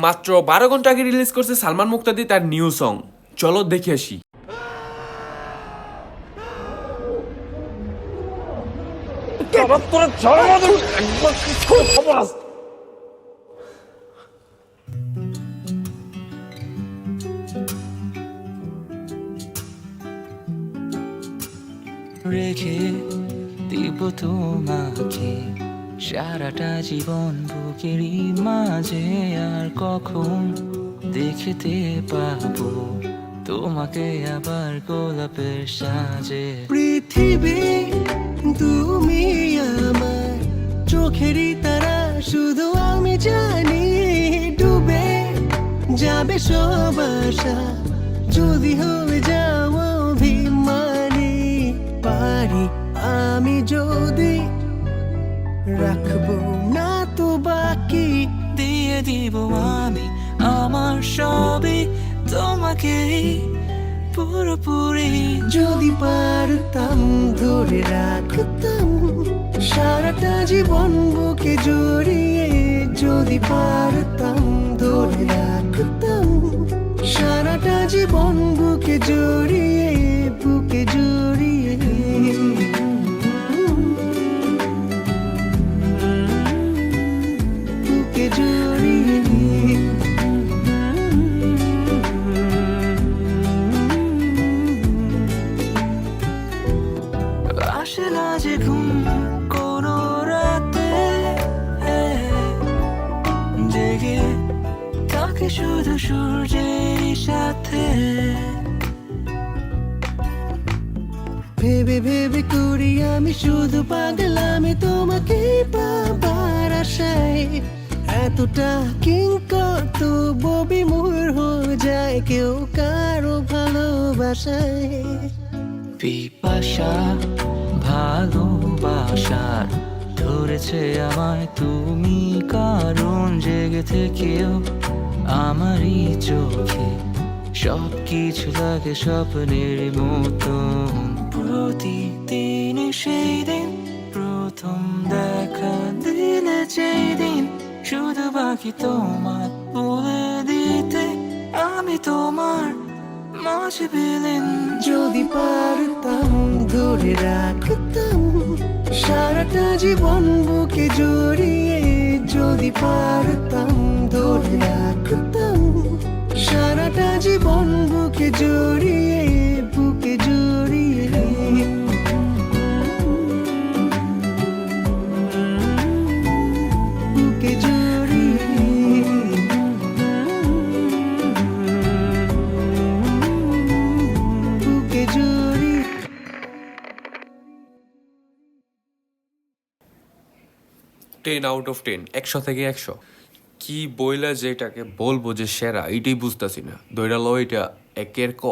মাত্র 12 ঘন্টা আগে রিলিজ করছে সালমান মুক্তাদি তার নিউ সং। চলো দেখে আসি। রেখে দিব তোমাকে সারাটা জীবন বুকেরই মাঝে, আর কখন দেখতে পাবো তোমাকে আবার গোলাপের সাজে। পৃথিবী তুমি আমার চোখেরই তারা, শুধু আমি জানি ডুবে যাবে সব আশা যদি হয়ে যাও অভিমানী। পারি আমি যদি রাখবো না তো বাকি দিয়ে দিব আমি আমার সবই তোমাকে পুরোপুরি। যদি পারতাম ধরে রাখতাম সারাটা জীবন বুকে জড়িয়ে, যদি পারতাম ধরে রাখতাম সারাটা জীবন বুকে জড়িয়ে, বুকে জড়িয়ে। বুকে জড়িয়ে আসে না যে ঘুম কোনো রাতে, জেগে থাকে শুধু সূর্যের সাথে। ভেবে ভেবে করি আমি শুধু পাগল, আমি তোমাকে পাবার আশায় এতটা কিংকত বিমূঢ় হয়ে যায় কেউ কারো ভালোবাসায়। পিপাসা ভালোবাসার ধরেছে আমায় তুমি, কারণ জেগে থেকেও আমারই চোখে সব কিছু লাগে স্বপ্নের মতো। প্রতিদিন সেই দিন প্রথম দেখা দিলে যেই দিন, শুধু বাকি তোমার বলে দিতে আমি তোমার মাঝে বিলীন। যদি পারতাম ধরে রাখতাম সারাটা জীবন বুকে জড়িয়ে, যদি পারতাম ধরে রাখতাম সারাটা জীবন বুকে জড়িয়ে, বুকে জড়িয়ে। বুকে জড়িয়ে বুকে জড়িয়ে। 10/10, 100 থেকে 100। কি বইলা যেটাকে বলবো যে সেরা, এইটাই বুঝতেছি না। দৈরা লো এটা একের ক।